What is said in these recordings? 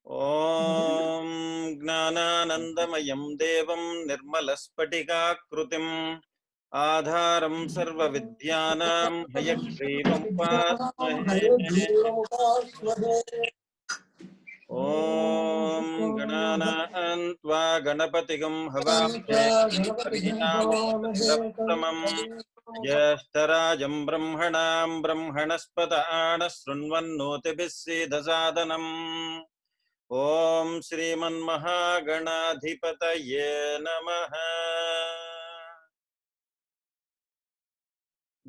ॐ ज्ञानानन्दमयं देवं निर्मलस्फटिकाकृतिम् आधारं सर्वविद्यानां हयग्रीवमुपास्महे। ॐ गणानां त्वा गणपतिगं हवामहे कविं कवीनामुपमश्रवस्तमम् ज्येष्ठराजं ब्रह्मणां ब्रह्मणस्पत आनः शृण्वन्नोतिभिः सीदसादनम्। ओम श्रीमन्महागणाधिपतये नमः।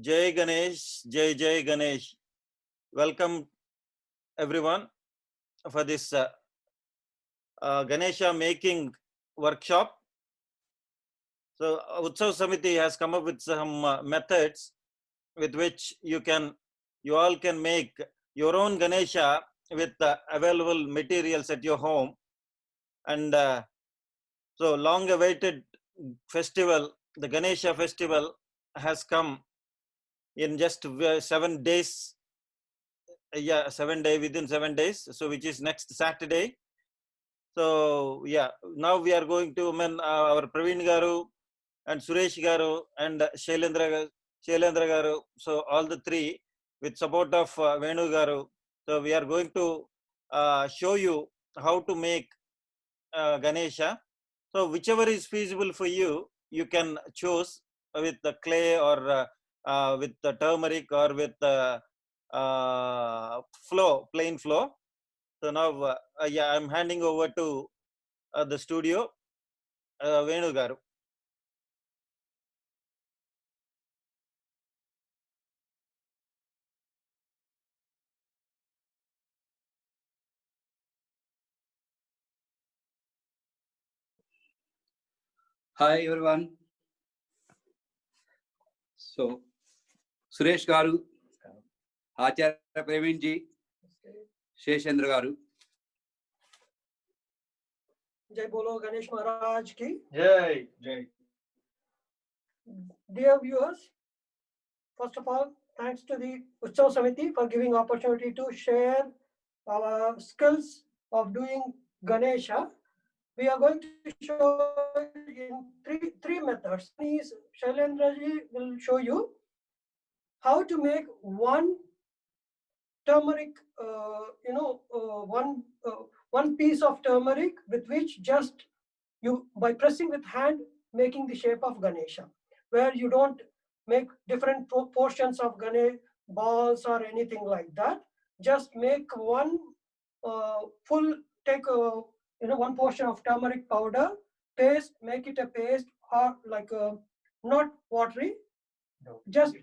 जय गणेश, जय जय Ganesh. Welcome everyone for this Ganesha making workshop. So Utsav Samiti has come up with some methods with which you all can make your own Ganesha with available materials at your home. And so long awaited festival, the Ganesha festival, has come in just 7 days. Yeah, 7 days, within 7 days. So which is next Saturday. So yeah, now we are going to our Praveen Garu and Suresh Garu and Shailendra Garu. So all the three with support of Venu Garu. So we are going to show you how to make Ganesha. So whichever is feasible for you, you can choose with the clay or with the turmeric or with the flow, plain flow. So now, yeah, I'm handing over to the studio, Venu Garu. Hi everyone. So, Suresh Garu, Acharya Praveen ji, Sheshendra Garu. Jai Bolo Ganesh Maharaj ki. Jai, Jai. Dear viewers, first of all, thanks to the Utsav Samiti for giving opportunity to share our skills of doing Ganesha. We are going to show in three methods. One is Shailendra ji will show you how to make one turmeric, one piece of turmeric with which just you, by pressing with hand, making the shape of Ganesha, where you don't make different portions of Ganesh balls or anything like that. Just make one one portion of turmeric powder, paste, make it a paste, or like a, not watery, just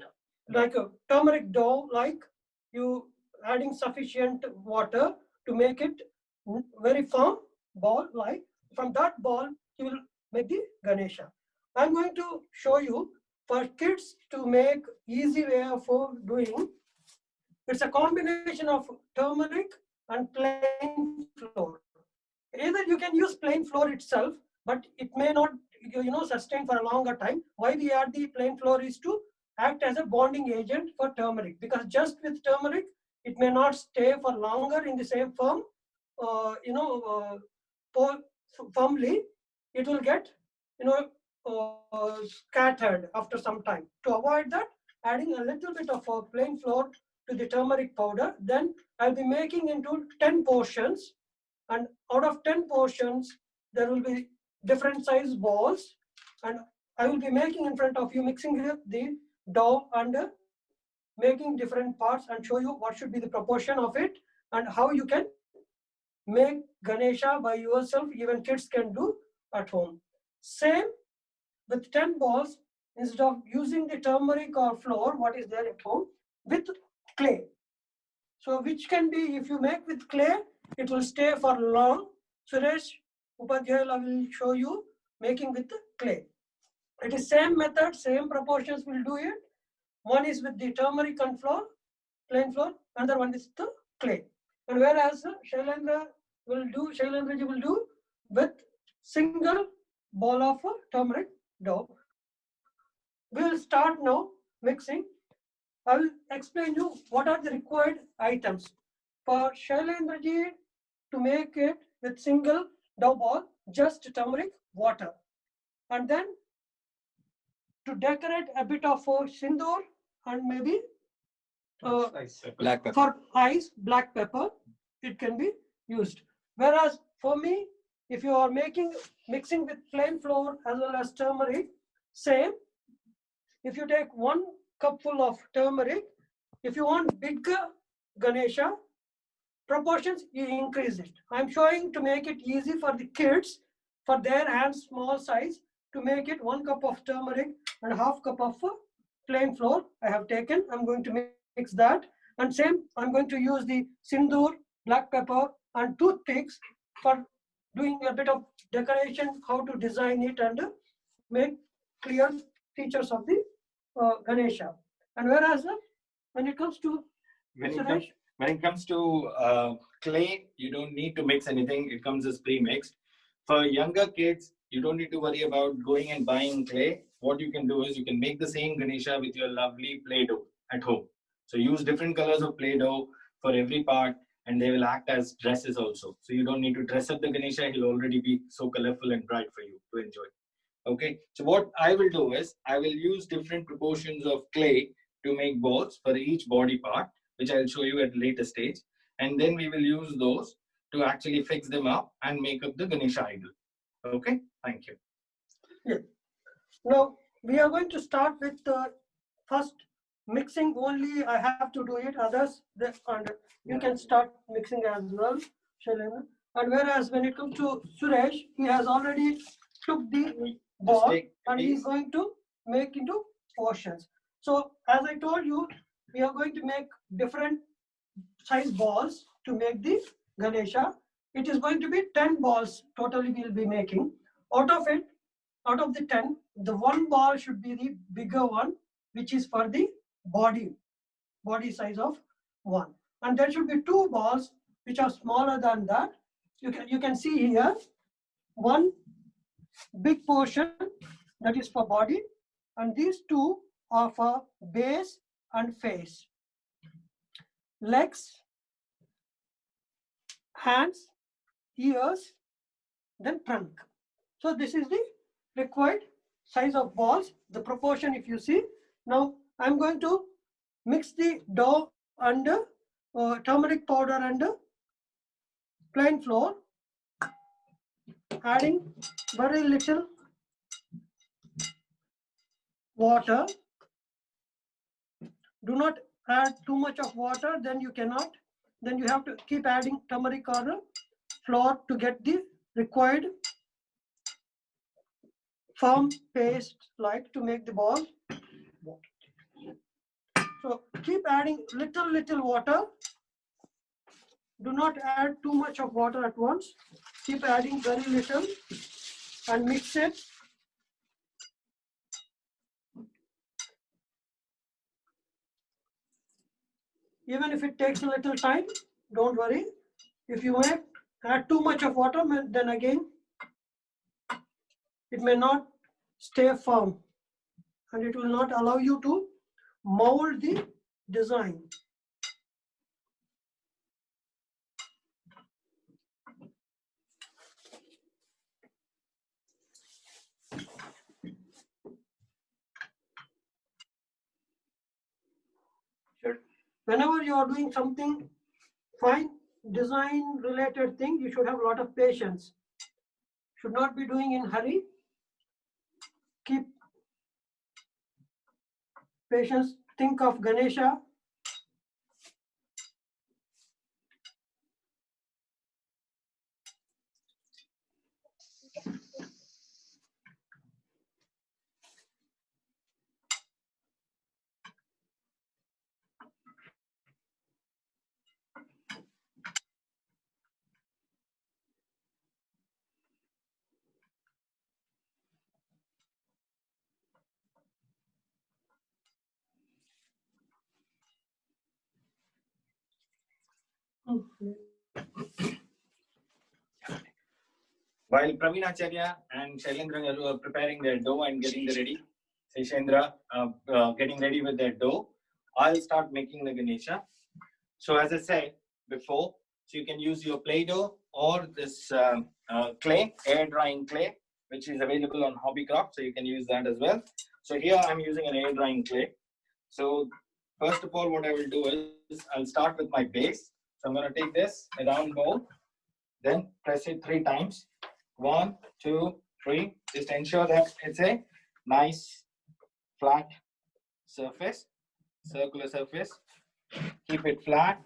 like a turmeric dough, like you adding sufficient water to make it very firm ball. Like from that ball you will make the Ganesha. I'm going to show you for kids to make easy way of doing. It's a combination of turmeric and plain flour. Either you can use plain flour itself, but it may not sustain for a longer time. Why we add the plain flour is to act as a bonding agent for turmeric, because just with turmeric it may not stay for longer in the same form. Firmly, it will get scattered after some time. To avoid that, adding a little bit of plain flour to the turmeric powder. Then I'll be making into 10 portions, and out of 10 portions there will be different size balls, and I will be making in front of you, mixing the dough and making different parts, and show you what should be the proportion of it and how you can make Ganesha by yourself. Even kids can do at home. Same with 10 balls, instead of using the turmeric or flour, what is there at home, with clay. So which can be, if you make with clay, it will stay for long. Suresh Upadhyaya will show you making with clay. It is same method, same proportions will do it. One is with the turmeric and flour, plain flour, another one is the clay. And whereas Shailendra ji will do with single ball of turmeric dough. We will start now mixing. I will explain you what are the required items. For Shailendra ji to make it with single dough ball, just turmeric, water. And then to decorate a bit of sindoor and maybe Black pepper. for eyes, black pepper, it can be used. Whereas for me, if you are mixing with plain flour as well as turmeric, same. If you take 1 cupful of turmeric, if you want bigger Ganesha, proportions, you increase it. I'm showing to make it easy for the kids, for their hands small size, to make it 1 cup of turmeric and half cup of plain flour I have taken. I'm going to mix that. And same, I'm going to use the sindoor, black pepper and toothpicks for doing a bit of decoration, how to design it and make clear features of the Ganesha. And whereas when it comes to When it comes to clay, you don't need to mix anything. It comes as pre-mixed. For younger kids, you don't need to worry about going and buying clay. What you can do is you can make the same Ganesha with your lovely Play-Doh at home. So use different colors of Play-Doh for every part, and they will act as dresses also. So you don't need to dress up the Ganesha. He'll already be so colorful and bright for you to enjoy. Okay. So what I will do is I will use different proportions of clay to make balls for each body part, which I'll show you at a later stage. And then we will use those to actually fix them up and make up the Ganesha idol. Okay, thank you. Yeah. Now we are going to start with first mixing only. I have to do it. Others, and you can start mixing as well, Shailendra. And whereas when it comes to Suresh, he has already took the ball and he is going to make into portions. So as I told you, we are going to make different size balls to make the Ganesha. It is going to be 10 balls totally we will be making. Out of the 10, the 1 ball should be the bigger one, which is for the body size of 1. And there should be 2 balls which are smaller than that. You can see here, 1 big portion that is for body, and these 2 are for base and face. Legs, hands, ears, then trunk. So this is the required size of balls, the proportion if you see. Now I'm going to mix the dough and turmeric powder and plain flour, adding very little water. Do not add too much of water, then you have to keep adding turmeric or flour to get the required firm paste like to make the ball. So keep adding little water. Do not add too much of water at once. Keep adding very little and mix it. Even if it takes a little time, don't worry. If you add too much of water, then again, it may not stay firm and it will not allow you to mold the design. Sure. Whenever you are doing something fine design related thing, you should have a lot of patience. Should not be doing in hurry. Keep patience. Think of Ganesha. While Praveen Acharya and Shailendra are preparing their dough and getting ready, Shailendra getting ready with their dough, I'll start making the Ganesha. So as I said before, So you can use your Play-Doh or this clay, air drying clay, which is available on Hobbycraft. So you can use that as well. So here I'm using an air drying clay. So first of all, what I will do is I'll start with my base. So I'm going to take this, a round bowl, then press it 3 times. 1, 2, 3. Just ensure that it's a nice flat surface, circular surface. Keep it flat,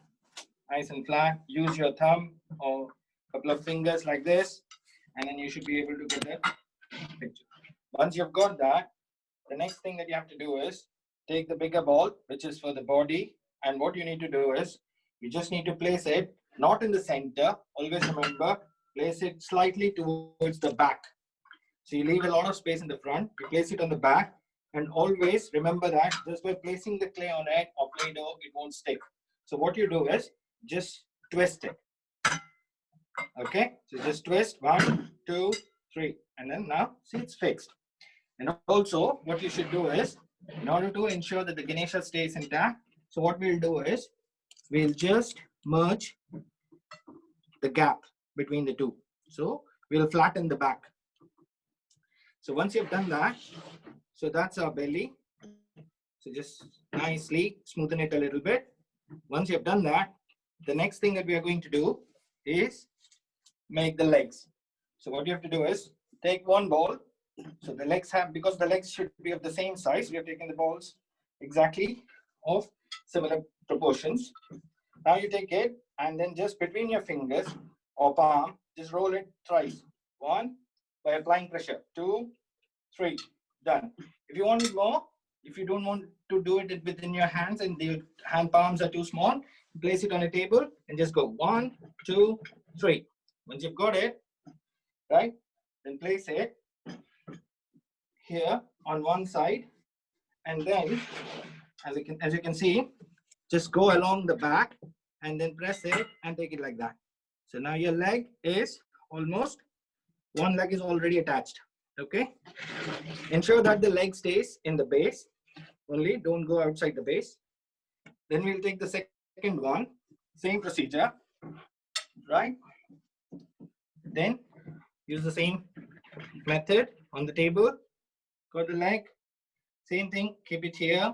nice and flat. Use your thumb or a couple of fingers like this, and then you should be able to get that picture. Once you've got that, the next thing that you have to do is take the bigger ball, which is for the body, and what you need to do is you just need to place it not in the center. Always remember, place it slightly towards the back. So you leave a lot of space in the front, you place it on the back, and always remember that just by placing the clay on it or Play-Doh, it won't stick. So what you do is just twist it. Okay, so just twist 1, 2, 3, and then now see it's fixed. And also what you should do is, in order to ensure that the Ganesha stays intact, so what we'll do is we'll just merge the gap between the two. So we'll flatten the back. So once you've done that, so that's our belly. So just nicely smoothen it a little bit. Once you've done that, the next thing that we are going to do is make the legs. So what you have to do is take one ball. So the legs have, because the legs should be of the same size, we have taken the balls exactly of similar proportions. Now you take it and then just between your fingers or palm, just roll it thrice. 1, by applying pressure. 2, 3, done. If you want it more, if you don't want to do it within your hands and the hand palms are too small, place it on a table and just go 1, 2, 3. Once you've got it, right, then place it here on one side, and then as you can see, just go along the back and then press it and take it like that. So now your leg is almost, one leg is already attached. Okay, ensure that the leg stays in the base only, don't go outside the base. Then we'll take the second one, same procedure, right? Then use the same method on the table. Got the leg, same thing, keep it here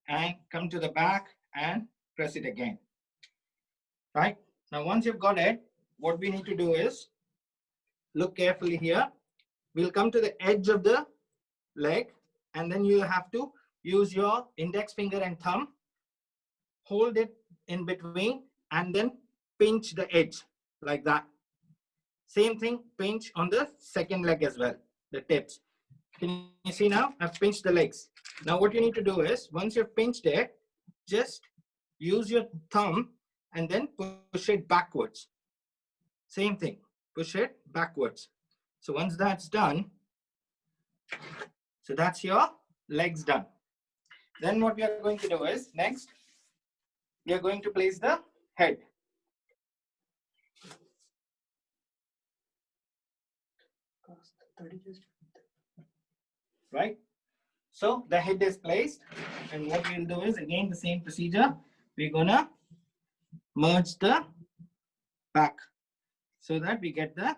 and come to the back and press it again. Right? Now once you've got it, what we need to do is look carefully here. We'll come to the edge of the leg, and then you have to use your index finger and thumb, hold it in between, and then pinch the edge like that. Same thing, pinch on the second leg as well, the tips. Can you see now? I've pinched the legs. Now what you need to do is, once you've pinched it, just use your thumb and then push it backwards. Same thing, push it backwards. So once that's done, so that's your legs done. Then what we are going to do is, next, we are going to place the head. Right? So the head is placed, and what we'll do is, again, the same procedure. We're gonna merge the back so that we get the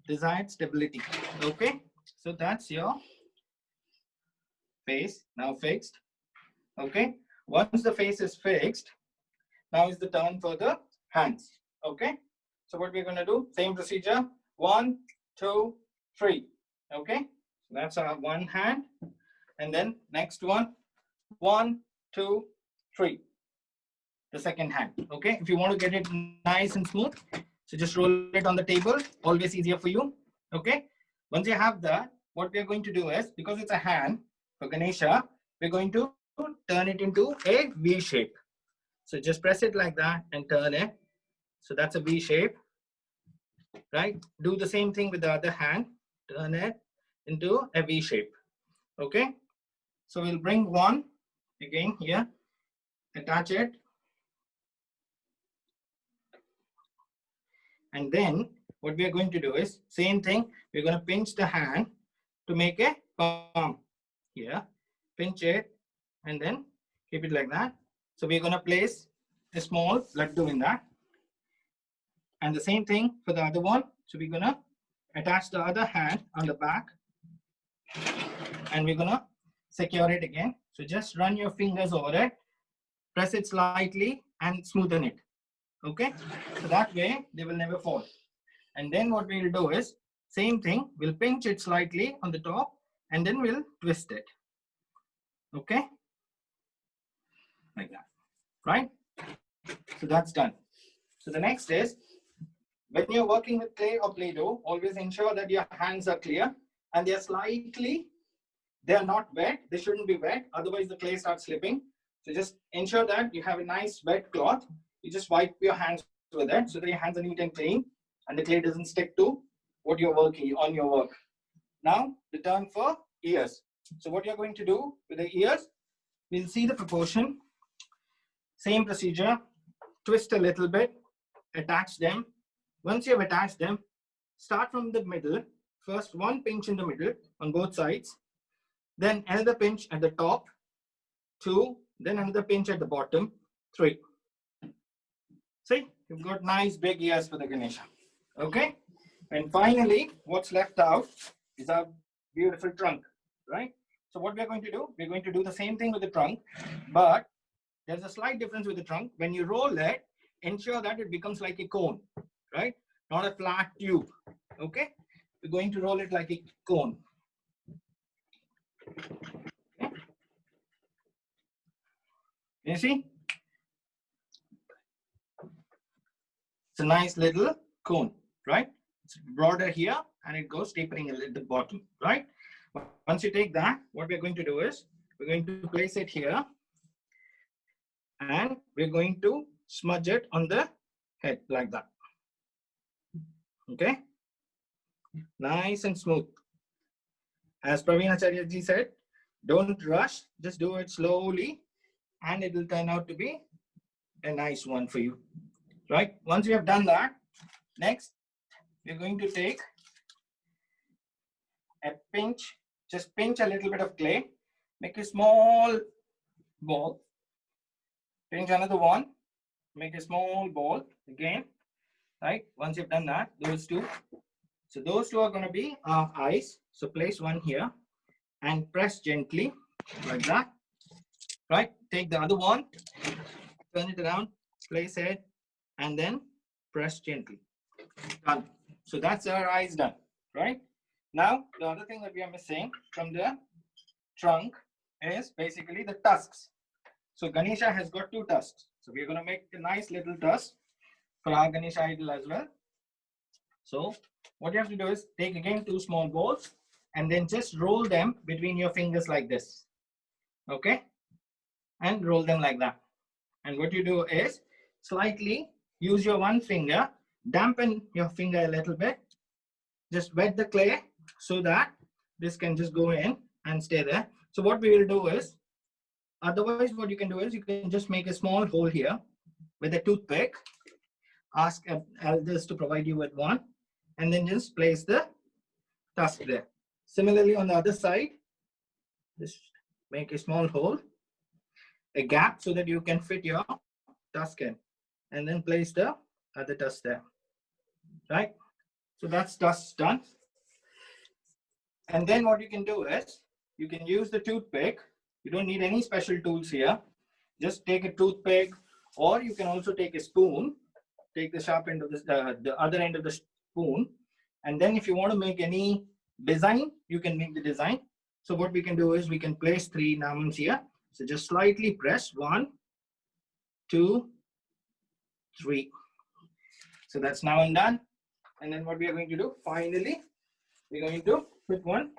desired stability. Okay, so that's your face now fixed. Okay, once the face is fixed, now is the turn for the hands. Okay, so what we're going to do, same procedure, 1, 2, 3. Okay, so that's our one hand, and then next one, 1, 2, 3, the second hand. Okay, if you want to get it nice and smooth, so just roll it on the table, always easier for you. Okay, once you have that, what we're going to do is, because it's a hand for Ganesha, we're going to turn it into a V shape. So just press it like that and turn it. So that's a V shape, right? Do the same thing with the other hand, turn it into a V shape. Okay, so we'll bring one again here, attach it, and then what we are going to do is, same thing, we're going to pinch the hand to make a palm here, pinch it and then keep it like that. So we're going to place a small laddu in that. And the same thing for the other one. So we're gonna attach the other hand on the back and we're gonna secure it again. So just run your fingers over it, press it slightly and smoothen it. Okay, so that way they will never fall. And then what we'll do is same thing, we'll pinch it slightly on the top and then we'll twist it. Okay, like that, right? So that's done. So the next is, when you're working with clay or Play-Doh, always ensure that your hands are clear and they're not wet. They shouldn't be wet, otherwise the clay starts slipping. So just ensure that you have a nice wet cloth. You just wipe your hands with it so that your hands are neat and clean and the clay doesn't stick to what you're working on your work. Now the turn for ears. So what you're going to do with the ears, we'll see the proportion. Same procedure, twist a little bit, attach them. Once you have attached them, start from the middle. First one pinch in the middle on both sides, then another pinch at the top, 2, then another pinch at the bottom, 3. See, you've got nice big ears for the Ganesha. Okay, and finally what's left out is our beautiful trunk, right? So what we're going to do, we're going to do the same thing with the trunk, but there's a slight difference with the trunk. When you roll it, ensure that it becomes like a cone, right? Not a flat tube. Okay, we're going to roll it like a cone. Okay. You see, it's a nice little cone, right? It's broader here and it goes tapering a little at the bottom, right? Once you take that, what we're going to do is we're going to place it here and we're going to smudge it on the head like that. Okay, nice and smooth. As Praveen Acharya ji said, don't rush, just do it slowly and it will turn out to be a nice one for you, right? Once you have done that, next we're going to take a pinch, just pinch a little bit of clay, make a small ball, pinch another one, make a small ball again, right? Once you've done that, those two. So those two are going to be our eyes. So place one here and press gently like that, right? Take the other one, turn it around, place it, and then press gently. Done. So that's our eyes done, right? Now, the other thing that we are missing from the trunk is basically the tusks. So Ganesha has got 2 tusks. So we're going to make a nice little tusk for our Ganesha idol as well. So what you have to do is take again 2 small balls and then just roll them between your fingers like this. Okay? And roll them like that. And what you do is slightly use your one finger, dampen your finger a little bit, just wet the clay so that this can just go in and stay there. So what we will do is, otherwise what you can do is you can just make a small hole here with a toothpick, ask elders to provide you with one, and then just place the tusk there. Similarly on the other side, just make a small hole, a gap so that you can fit your tusk in, and then place the other tusk there, right? So that's tusk done. And then what you can do is, you can use the toothpick. You don't need any special tools here. Just take a toothpick, or you can also take a spoon, take the sharp end of the other end of the spoon. And then if you want to make any design, you can make the design. So what we can do is we can place 3 namans here. So just slightly press 1, 2, 3. So that's now and done. And then what we are going to do, finally, we're going to put one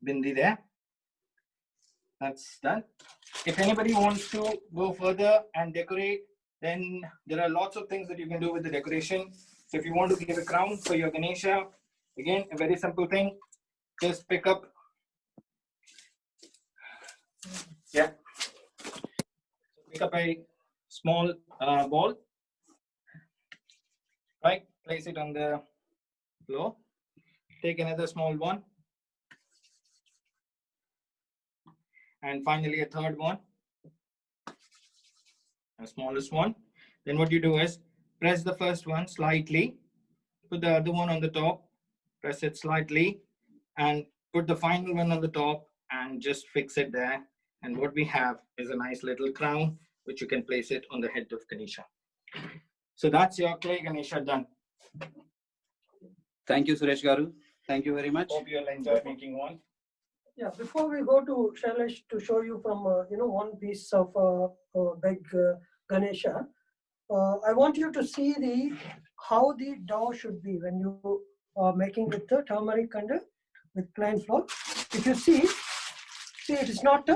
bindi there. That's done. If anybody wants to go further and decorate, then there are lots of things that you can do with the decoration. So if you want to give a crown for your Ganesha, again, a very simple thing, just pick up, pick up a small ball, right? Place it on the floor. Take another small one. And finally a third one. the smallest one. Then what you do is press the first one slightly, put the other one on the top, press it slightly, and put the final one on the top and just fix it there. And what we have is a nice little crown, which you can place it on the head of Ganesha. So that's your clay Ganesha done. Thank you, Suresh Garu. Thank you very much. Hope you'll enjoy making one. Yeah, before we go to Shailesh to show you from one piece of big Ganesha, I want you to see how the dough should be when you are making with the turmeric and with plain flour. If you see it is not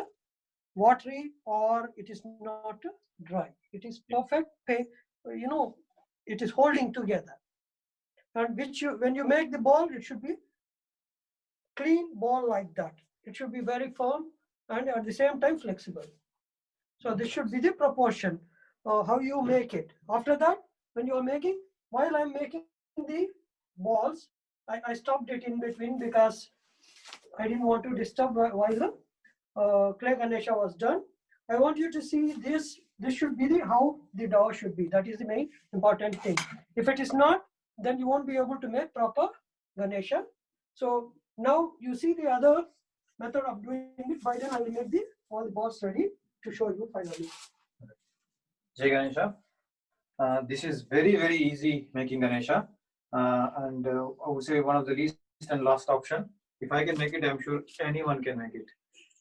watery or it is not dry. It is perfect. It is holding together. And when you make the ball, it should be clean ball like that. It should be very firm and at the same time flexible. So this should be the proportion how you make it. After that, when you are making, while I'm making the balls, I stopped it in between because I didn't want to disturb while the clay Ganesha was done. I want you to see this. This should be how the dough should be. That is the main important thing. If it is not, then you won't be able to make proper Ganesha. So now you see the other method of doing it. By then I will make all the balls ready to show you finally. Jai Ganesha. This is very, very easy making Ganesha. And I would say one of the least and last option. If I can make it, I'm sure anyone can make it.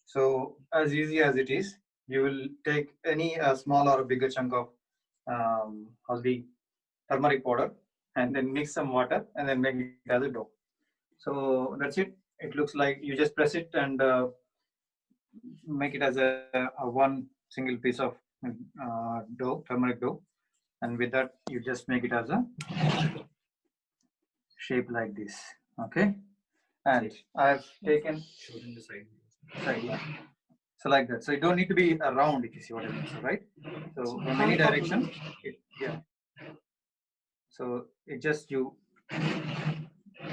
So as easy as it is, you will take any small or a bigger chunk of haldi, turmeric powder, and then mix some water and then make it as a dough. So that's it. It looks like you just press it and make it as a one single piece of dough, turmeric dough, and with that you just make it as a shape like this. Okay, and I've taken side, yeah. So like that. So it don't need to be a round, if you see what I mean. So right. So from any direction, yeah. So it just you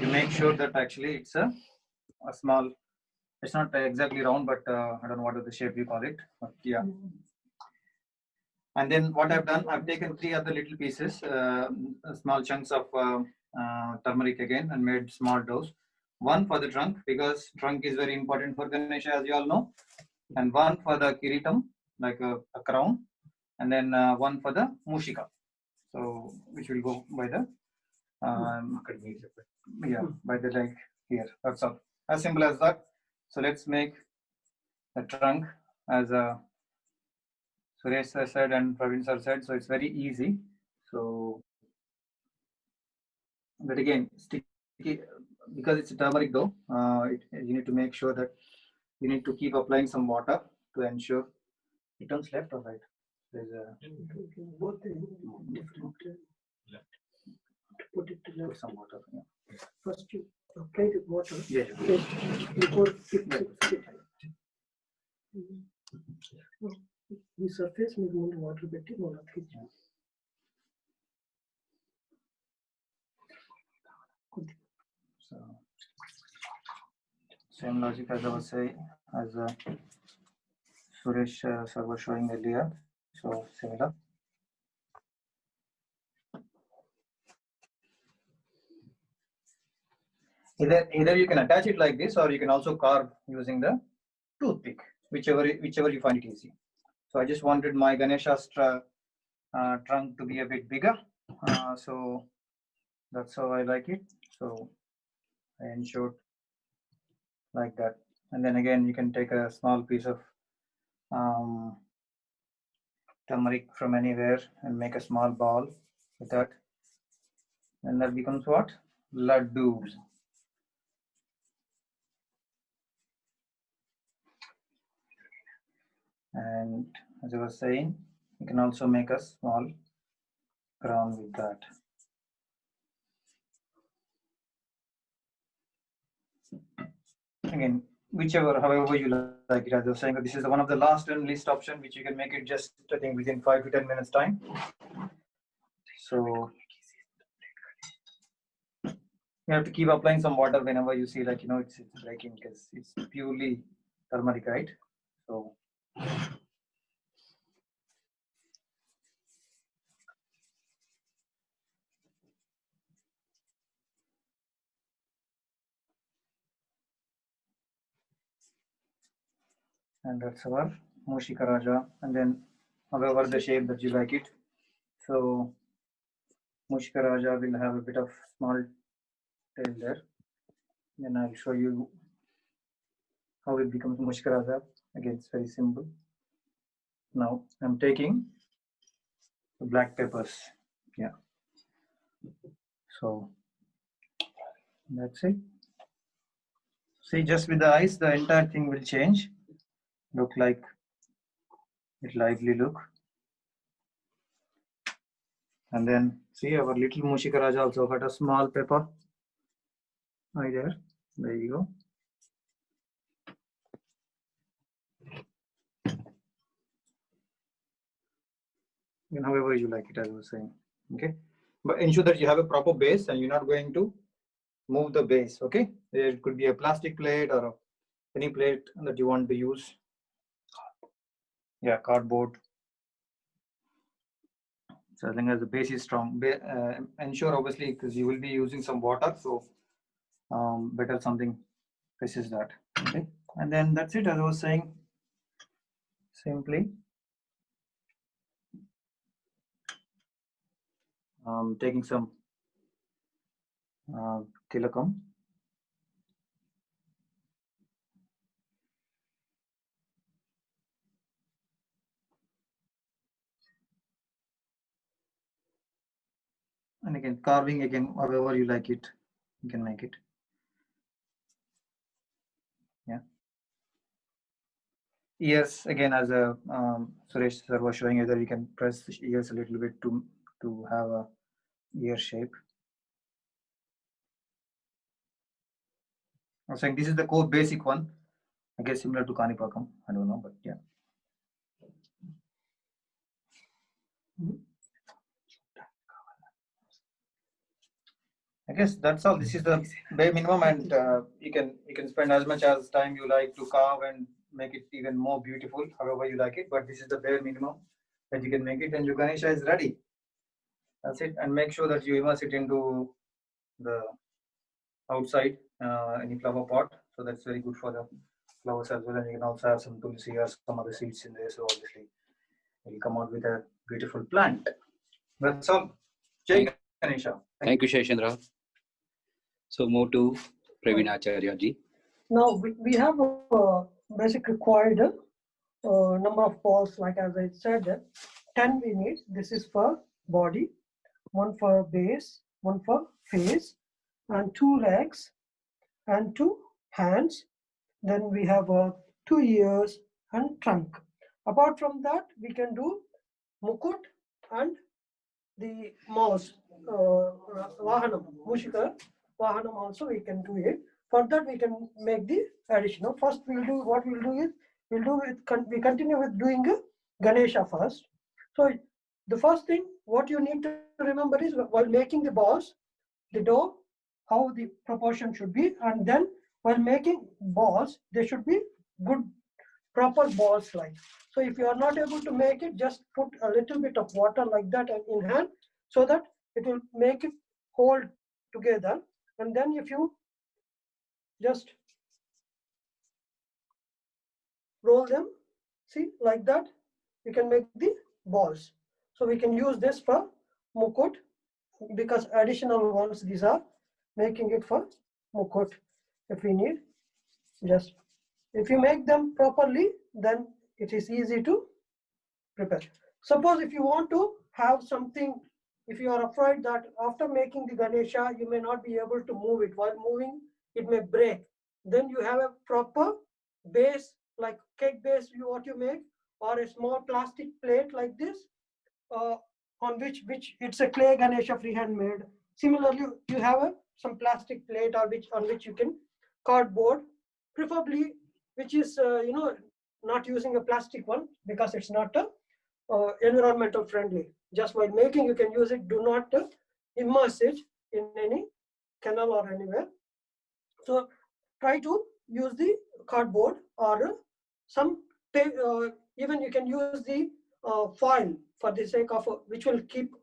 make sure that actually it's a small. It's not exactly round, but I don't know what is the shape you call it. But yeah. And then what I've done, I've taken 3 other little pieces, small chunks of turmeric again, and made small doughs. One for the trunk, because trunk is very important for Ganesha, as you all know, and one for the kiritam, like a crown, and then one for the mushika. So which will go by the by the leg here. That's all. As simple as that. So let's make the trunk as Suresh sir said and Praveen sir said. So it's very easy. So, but again, sticky, because it's a turmeric dough, you need to make sure that you need to keep applying some water to ensure it turns left or right. There's a both different. Left. Put it to left. some water. Yeah. First you apply the water. Yeah. Before it. The surface మీద ముందు water పెట్టి మనం అతికించాం. So same logic as I was saying, as Suresh sir was showing earlier. So similar. Either you can attach it like this, or you can also carve using the toothpick, whichever you find it easy. So I just wanted my Ganesha's trunk to be a bit bigger, so that's how I like it. So I ensured like that, and then again you can take a small piece of turmeric from anywhere and make a small ball with that, and that becomes what? Laddus. And as I was saying, you can also make a small crown with that. Again, however you like it. As I was saying, this is one of the last and least option, which you can make it just, I think, within 5 to 10 minutes time. So you have to keep applying some water whenever you see, like, it's breaking, because it's purely turmeric, right? So And that's our Mushika Raja. And then however the shape that you like it. So Mushika Raja will have a bit of small tail there. Then I'll show you how it becomes Mushika Raja. Again, it's very simple. Now I'm taking the black peppers. Yeah. So that's it. See, just with the eyes, the entire thing will change. Look like it lively look. And then see our little Mushika Raja also got a small pepper. Right there. There you go. And however you like it, as I was saying. Okay. But ensure that you have a proper base and you're not going to move the base. Okay. There could be a plastic plate or any plate that you want to use. Yeah, cardboard. So as long as the base is strong, ensure obviously because you will be using some water, so better something resist that. Okay, and then that's it. As I was saying, simply taking some tilakam. And again, carving again, however you like it, you can make it. Yeah. Ears again, as a Suresh sir was showing you that you can press the ears a little bit to have a ear shape. I'm saying this is the core basic one. I guess similar to Kanipakam. I don't know, but yeah. I guess that's all. This is the bare minimum, and you can spend as much as time you like to carve and make it even more beautiful, however you like it. But this is the bare minimum that you can make it, and your Ganesha is ready. That's it. And make sure that you immerse it into the outside any flower pot. So that's very good for the flowers as well. And you can also have some tulsi or some other seeds in there. So obviously you'll come out with a beautiful plant. That's all. Jai Ganesha. Thank you, Sheshendra. So move to Praveena ji. Now we have a basic required number of balls, like as I said, 10 we need. This is for body, one for base, one for face, and 2 legs, and 2 hands. Then we have 2 ears and trunk. Apart from that, we can do mukut and the mouse, vahanam, mushika, vahanam also we can do it. For that, we can make the additional. First, we'll do what we'll do is we continue with doing Ganesha first. So the first thing what you need to remember is while making the balls, the dough, how the proportion should be, and then while making balls, they should be good, proper balls like. So if you are not able to make it, just put a little bit of water like that in hand, so that it will make it hold together. And then if you just roll them, see, like that, you can make the balls. So we can use this for mukut, because additional ones, these are making it for mukut. If we need, just if you make them properly, then it is easy to prepare. Suppose if you want to have something, if you are afraid that after making the Ganesha, you may not be able to move it. While moving, it may break. Then you have a proper base, like cake base, what you make, or a small plastic plate like this, on which it's a clay Ganesha freehand made. Similarly, you have some plastic plate or on which you can cardboard, preferably which is not using a plastic one, because it's not environmental friendly. Just while making, you can use it. Do not immerse it in any canal or anywhere. So try to use the cardboard or some even you can use the foil for the sake of which will keep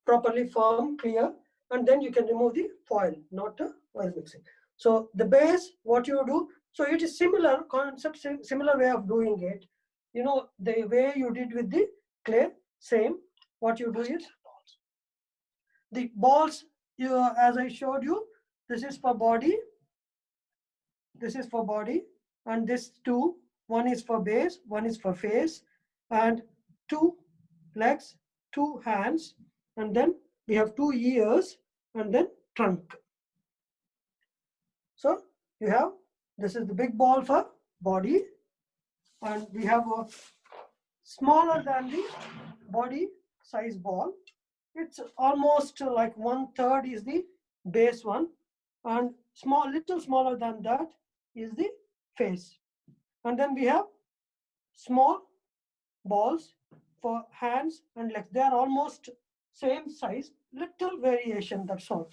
properly firm here, and then you can remove the foil, not while mixing. So the base, what you do, So it is similar concept, similar way of doing it. You know, the way you did with the clay, same. What you do is the balls, as I showed you, this is for body, this is for body, and this two, one is for base, one is for face, and two legs, two hands, and then we have two ears, and then trunk. So you have, this is the big ball for body, and we have a smaller than the body size ball. It's almost like 1/3 is the base one, and little smaller than that is the face. And then we have small balls for hands and legs. They are almost same size, little variation, that's all.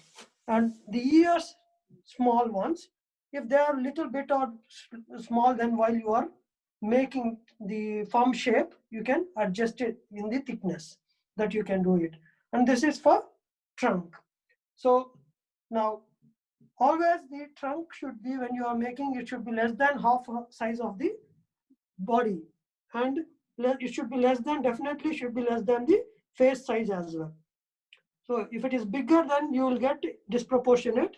And the ears, small ones. If they are little bit or small, then while you are making the form shape, you can adjust it in the thickness that you can do it. And this is for trunk. So now always the trunk should be, when you are making, it should be less than half size of the body, and it should be less than, definitely should be less than the face size as well. So if it is bigger, then you will get disproportionate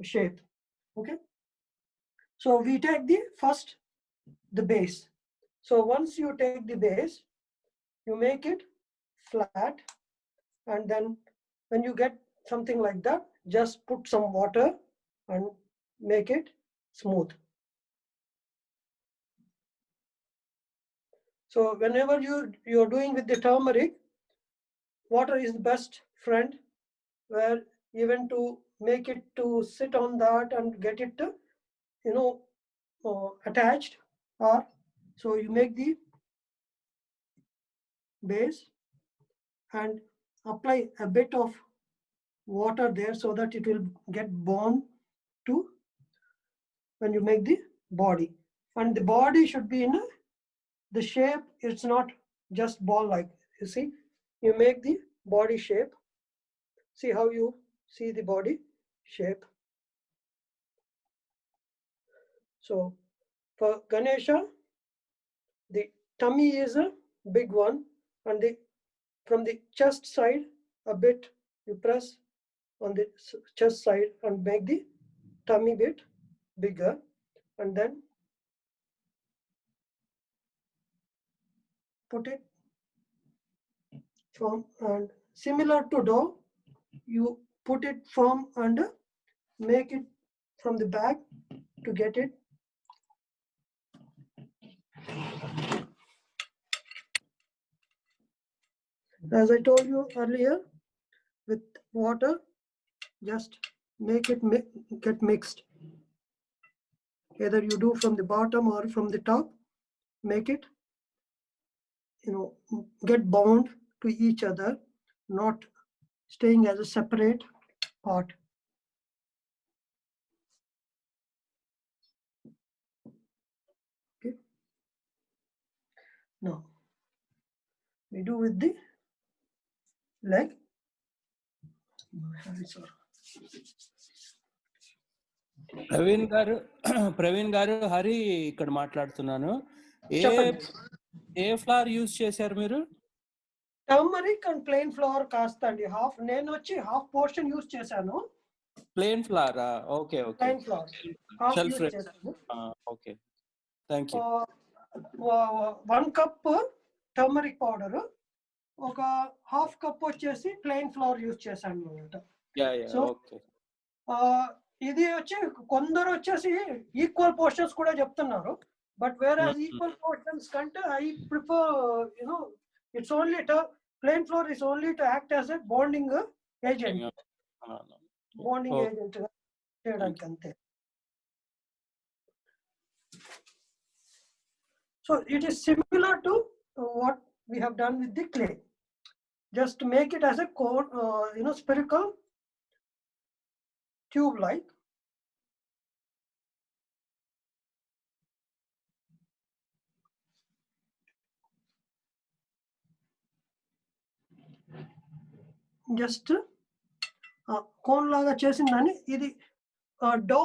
shape. Okay. So we take the first, the base. So once you take the base, you make it flat, and then when you get something like that, just put some water and make it smooth. So whenever you're doing with the turmeric, water is the best friend, where even to make it to sit on that and get it, attached, or so you make the base and apply a bit of water there so that it will get bound to when you make the body. And the body should be in the shape, it's not just ball like, you see, you make the body shape. See how you see the body shape. So for Ganesha, the tummy is a big one, and from the chest side a bit you press on the chest side and make the tummy bit bigger, and then put it firm, and similar to dough, you put it firm and make it from the back to get it. As I told you earlier, with water, just make it get mixed. Either you do from the bottom or from the top, make it, get bound to each other, not staying as a separate part. Okay. Now we do with the leg. Praveen గారు హరి ఇక్కడ మాట్లాడుతున్నాను. ఏ flower use చేశారు మీరు? Turmeric and plain flower కాస్త అండి, నేను వచ్చి half portion use చేశాను. Plain flour? Okay okay, plain flour half use చేశాను. Okay, thank you. 1 cup turmeric powder, ఒక హాఫ్ కప్ వచ్చేసి ప్లెయిన్ ఫ్లవర్ యూజ్ చేశాను అనమాట. సో ఇది వచ్చి కొందరు వచ్చేసి ఈక్వల్ పోర్షన్స్ కూడా చెప్తున్నారు, బట్ వేరే ఈక్వల్ పోర్షన్స్ కంటే I prefer, it's only plain flour is only to act as a bonding agent. Bonding agent చేయడానికి అంతే. So it is similar to what we have done with the clay. Just make it as a core, spherical tube like. Just cone లాగా చేసిందని ఇది do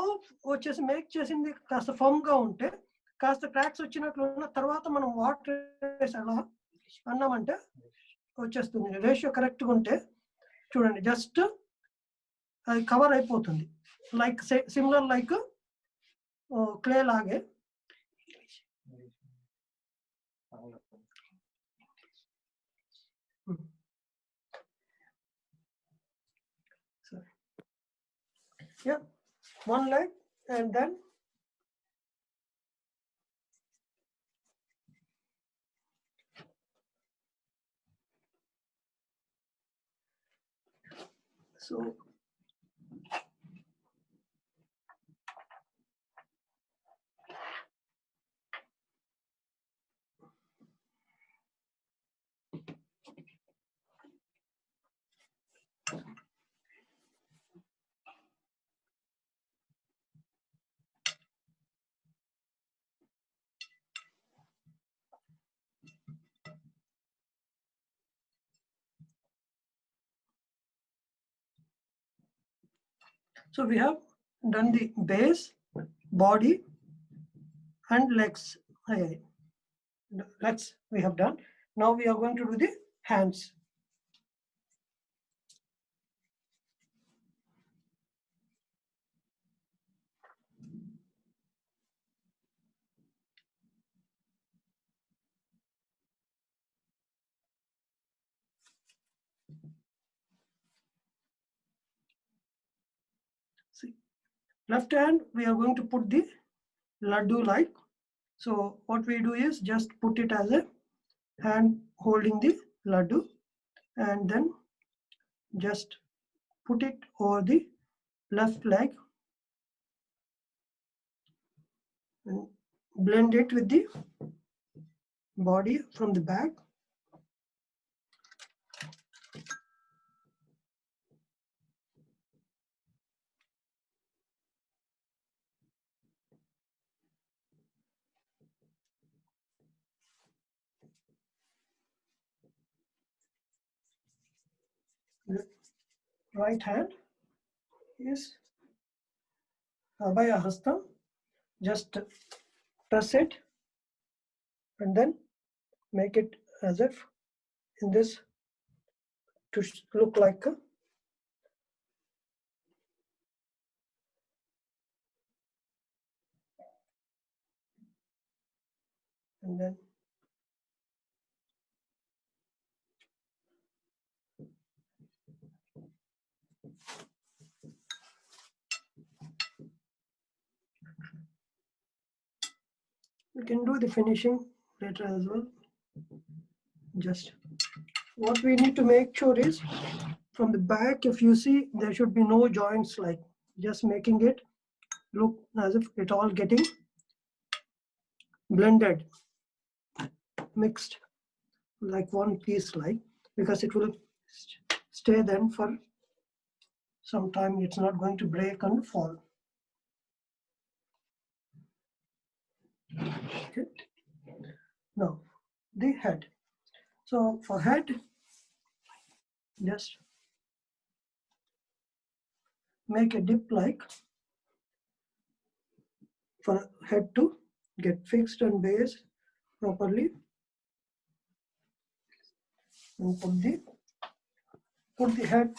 వచ్చేసి make చేసింది కాస్త firm గా ఉంటే, కాస్త క్రాక్స్ వచ్చినట్లు ఉన్న తర్వాత మనం వాటర్ వేసి అలా అన్నామంటే వచ్చేస్తుంది. రేషియో కరెక్ట్గా ఉంటే చూడండి, జస్ట్ అది కవర్ అయిపోతుంది. లైక్ సిమిలర్ లైక్ క్లే లాగే. Yeah, one leg and then so we have done the base, body and legs. Legs we have done. Now we are going to do the hands. See, left hand we are going to put the laddu like. So what we do is just put it as a hand holding the laddu, and then just put it over the left leg and blend it with the body from the back. Right hand is Abhaya Hastam. Just press it and then make it as if in this to look like a and then we can do the finishing later as well. Just what we need to make sure is from the back, if you see, there should be no joints, like just making it look as if it all getting blended, mixed like one piece, like, because it will stay then for some time. It's not going to break and fall. Okay. Now the head. So for head, just make a dip like for head to get fixed and based properly, and put the head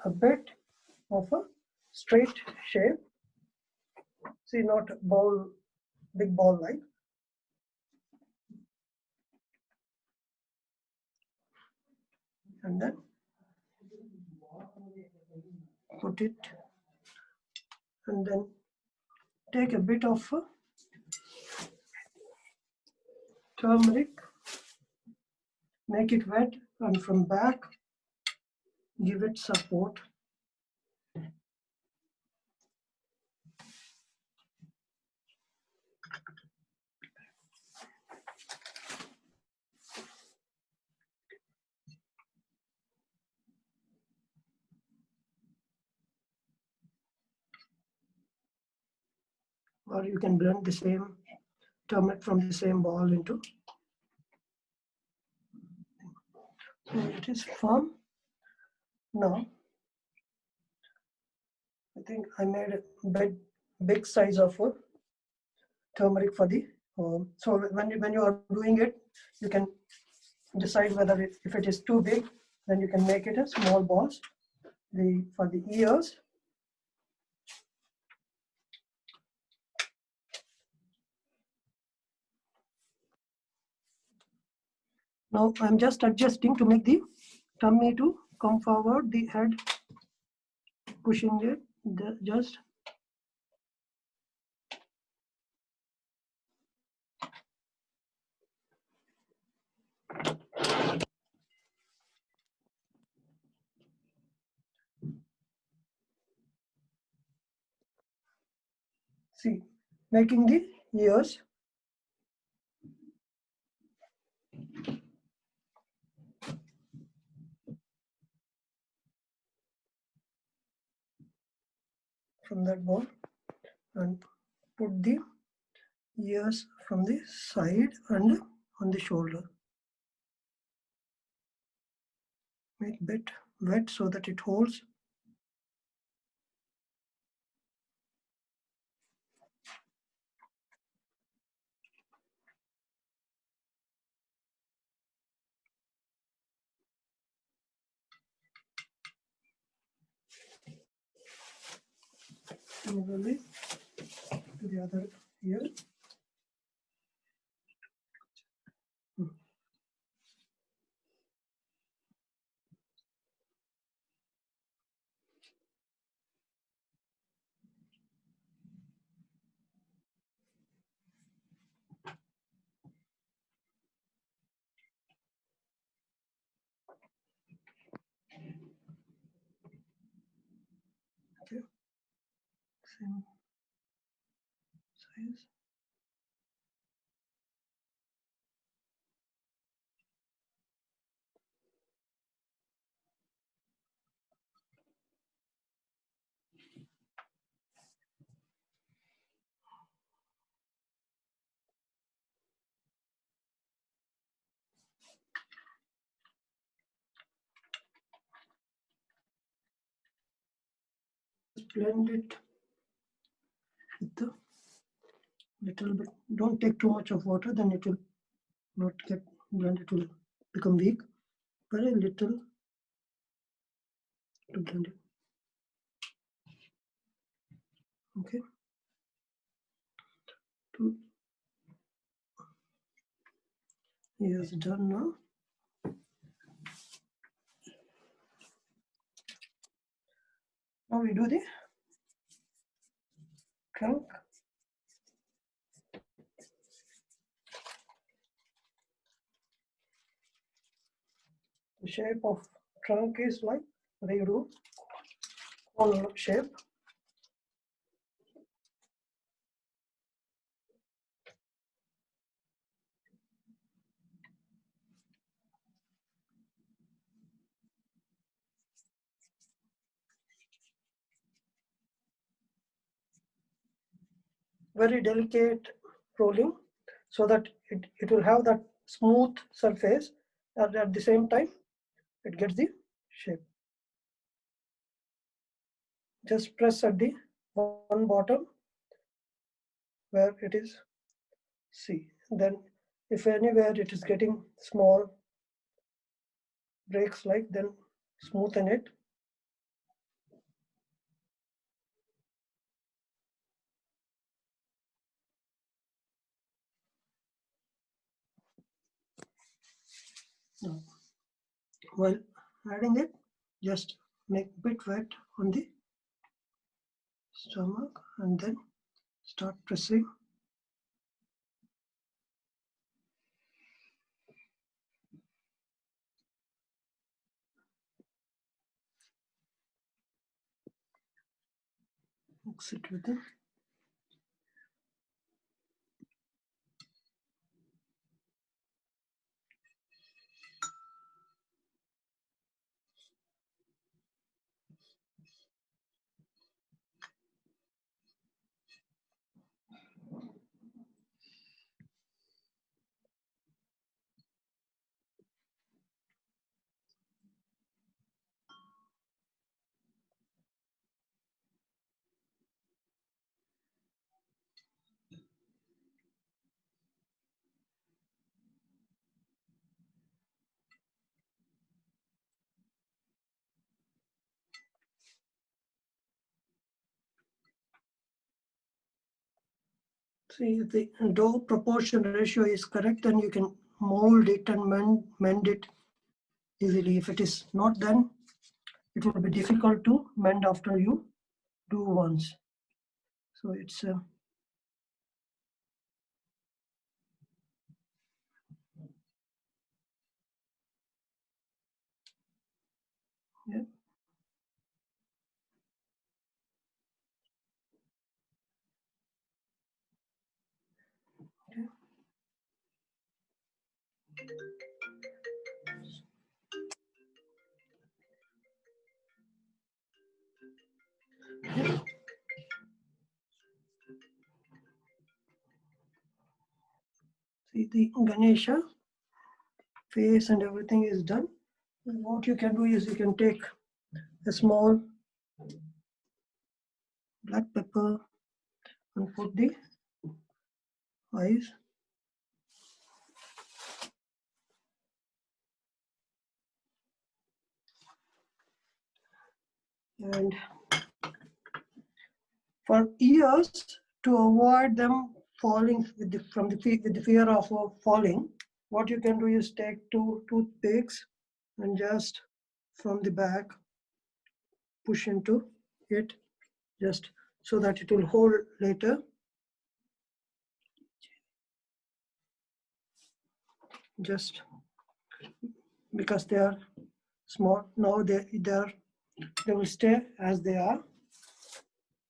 a bit of a straight shape. See, not ball, big ball like. And then put it, and then take a bit of turmeric, make it wet, and from back give it support. Or you can blend the same turmeric from the same ball into. So it is firm. Now I think I made a big size of turmeric for the. So when you are doing it, you can decide whether if it is too big, then you can make it a small balls. For the ears. Now I'm just adjusting to make the tummy to come forward, the head pushing it just. See, making the ears. From that ball and put the ears from the side and on the shoulder. Make bit wet so that it holds. Similarly to the other ear. Okay, same size. Just blend it with the little bit. Don't take too much of water, then it will not get blended. It will become weak. Very little to blend it. Okay. Yes, done now. Now we do the trunk. The shape of trunk is like they do cone shape. Very delicate rolling so that it will have that smooth surface and at the same time it gets the shape. Just press at the one bottom where it is C. Then if anywhere it is getting small breaks like, then smoothen it. Now, while adding it, just make bit wet on the stomach and then start pressing. Mix it with it. See, if the door proportion ratio is correct, then you can mold it and mend it easily. If it is not, then it will be difficult to mend after you do once. So it's yeah. See, the Ganesha face and everything is done. And what you can do is you can take a small black pepper and put the eyes. And for ears, to avoid them falling with the fear of falling, what you can do is take 2 toothpicks and just from the back push into it, just so that it will hold later. Just because they are small now, they will stay as they are.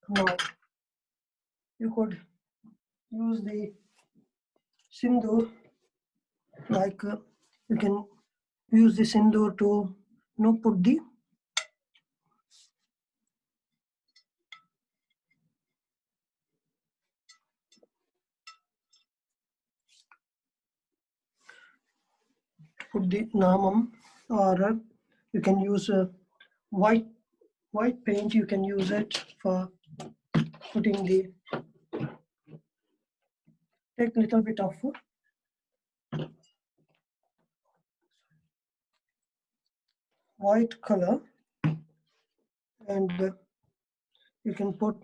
Now you could use the sindoor, like you can use the sindoor to put the namam, or you can use white paint. You can use it for putting take little bit of white color, and you can put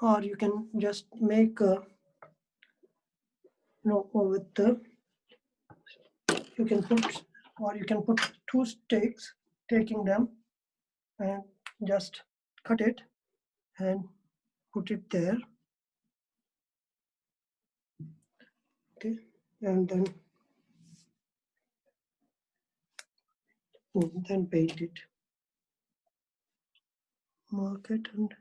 or you can just make with you can put 2 sticks, taking them and just cut it and put it there. Okay, and then paint it, mark it, and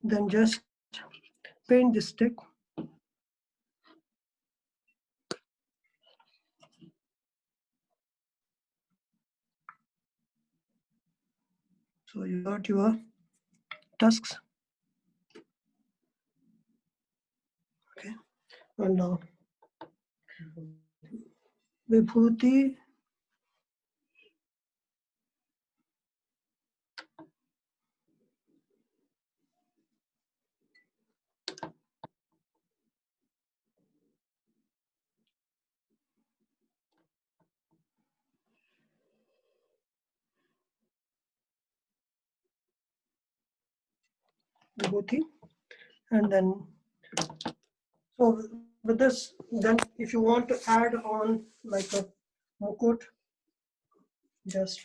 then just paint the stick. So you got your tusks. Okay, and now Vibhuti. Vibhuti, and then so with this, then if you want to add on like a mukut, just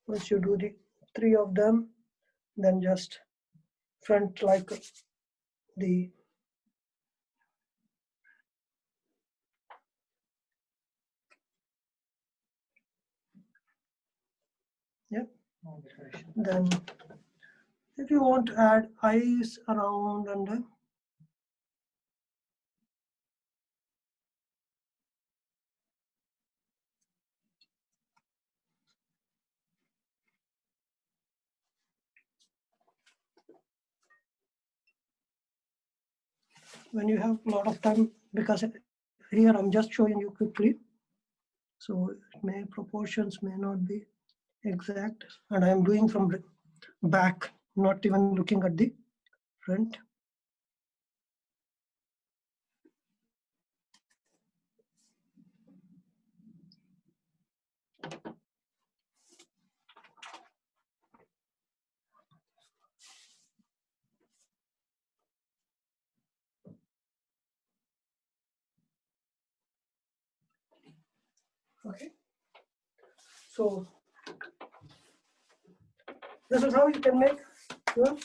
once you do the 3 of them, then just front like the then if you want to add eyes around and when you have a lot of time, because here I'm just showing you quickly. So proportions may not be exact, and I am doing from back, not even looking at the front. Okay. So this is how you can make your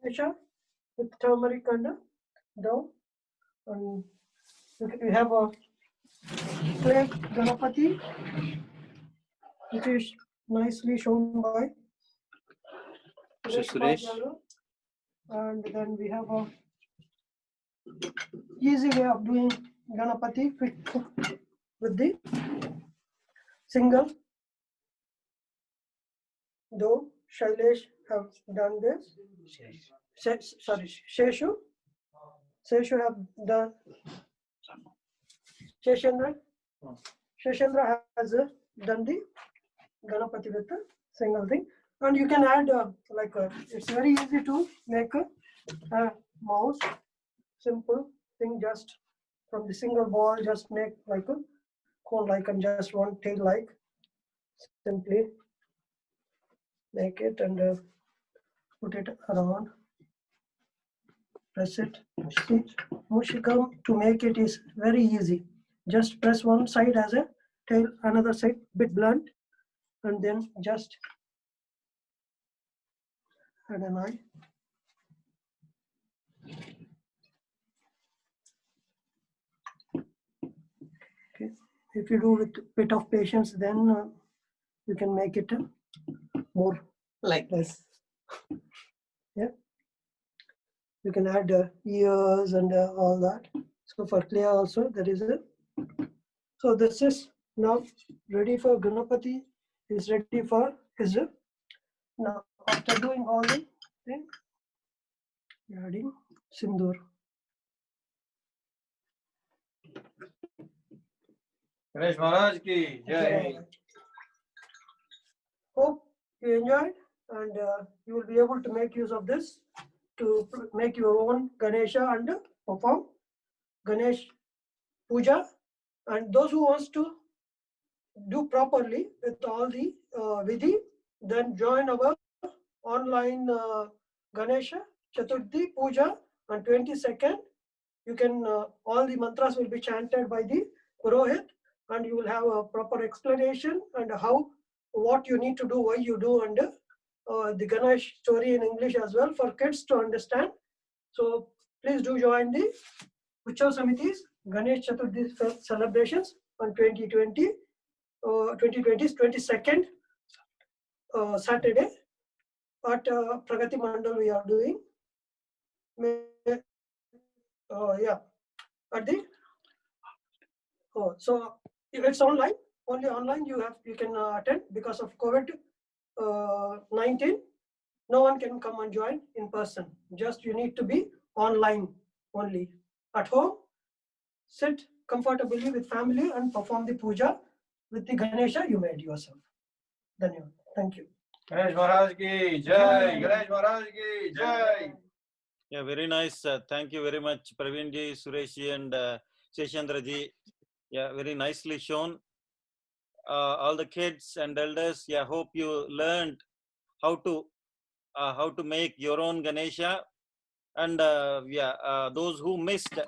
Ganesha with turmeric and dough. And we have a clay Ganapati, which is nicely shown by Suresh. Garu. And then we have a easy way of doing Ganapati with the single dough. Shailesh have done this. Sorry, Sheshu have done. Sheshendra has done the Ganapati with a single thing. And you can add it's very easy to make a mouse. Simple thing, just from the single ball, just make like a cone like and just one tail like. Simply make it and put it around. Press it. See, Mushikam to make it is very easy. Just press one side as a tail, another side bit blunt, and then just add an eye. Okay. If you do with a bit of patience, then you can make it more like this. Yeah. You can add ears and all that. So for clay also there is a. So this is now ready for Ganapati. Is ready for his. Now after doing all the thing, adding sindoor. Ganesh Maharaj ki jai. Hope you enjoyed, and you will be able to make use of this to make your own Ganesha and perform Ganesh Puja. And those who wants to do properly with all the vidhi, then join our online Ganesha Chaturthi Puja on 22nd. You can all the mantras will be chanted by the Purohit, and you will have a proper explanation and what you need to do, why you do, and the Ganesh story in English as well for kids to understand. So please do join the Utsav Samiti's Ganesh Chaturthi celebrations on 2020. 2020's 22nd Saturday at Pragati Mandal we are doing. Yeah, at the. So it's online. Only online you can attend because of COVID-19. No one can come and join in person. Just you need to be online only. At home, sit comfortably with family and perform the puja with the Ganesha you made yourself. Dhanyavad. Thank you. Ganesh Maharaj ki jai. Ganesh Maharaj ki jai. Yeah, very nice. Thank you very much, Praveen ji, Suresh ji, and Sheshendra ji. Yeah, very nicely shown. All the kids and elders. Yeah, hope you learned how to make your own Ganesha. And those who missed,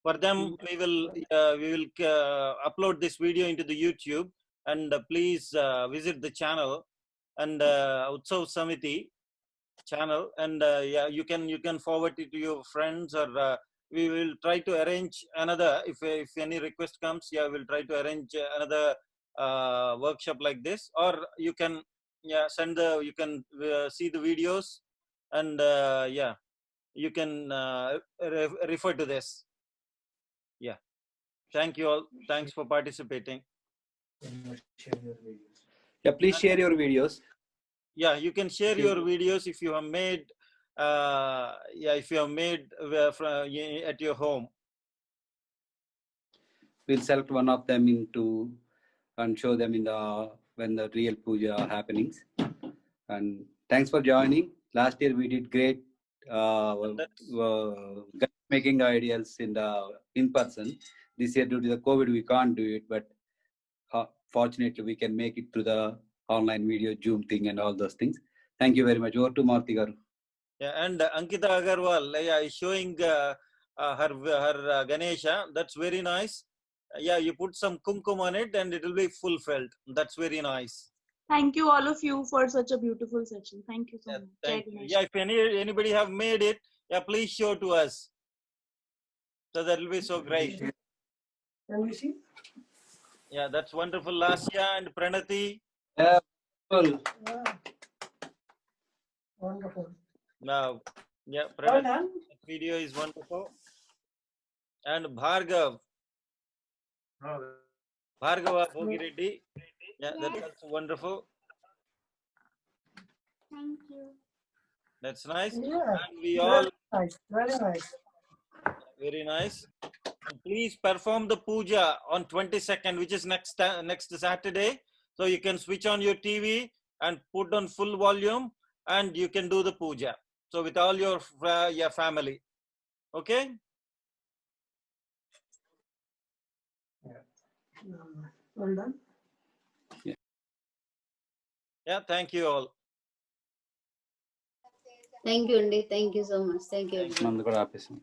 for them we will upload this video into the YouTube. And please visit the channel and Utsav Samiti channel, and you can forward it to your friends, or we will try to arrange another, if any request comes, we'll try to arrange another workshop like this, or you can you can see the videos, and you can refer to this. Yeah, thank you all. Thanks for participating. Yeah, please share your videos. Yeah, you can share your videos if you have made yeah, if you have made at your home. We'll select one of them and show them when the real puja happenings. And thanks for joining. Last year we did great making ideals in person. This year due to the COVID we can't do it, but fortunately we can make it through the online video Zoom thing and all those things. Thank you very much. Over to Marti garu. Yeah, and Ankita Agarwal, yeah, is showing her Ganesha. That's very nice. Yeah, you put some kumkum on it and it will be fulfilled. That's very nice. Thank you all of you for such a beautiful session. Thank you so Yeah, much. thank Jai you. Ganesh. Yeah, if anybody have made it, yeah, please show to us. So that will be so great. Can we see? Yeah, that's wonderful. Lasya and Pranati. Yeah, cool. Yeah. Wonderful. Now, yeah, Well Pranati, done. video is wonderful. And Bhargav, Bhargava Bhogireddy. Yeah, that's also wonderful. Thank you. That's nice. Yeah. And we all, Nice. Very nice. very nice. And please perform the puja on 22nd, which is next Saturday. So you can switch on your TV and put on full volume and you can do the puja. So with all your family. Okay? Well done. Yeah, thank you all. Thank you, Andy. Thank you so much. Thank you. Thank you. Mandu kuda aapesam.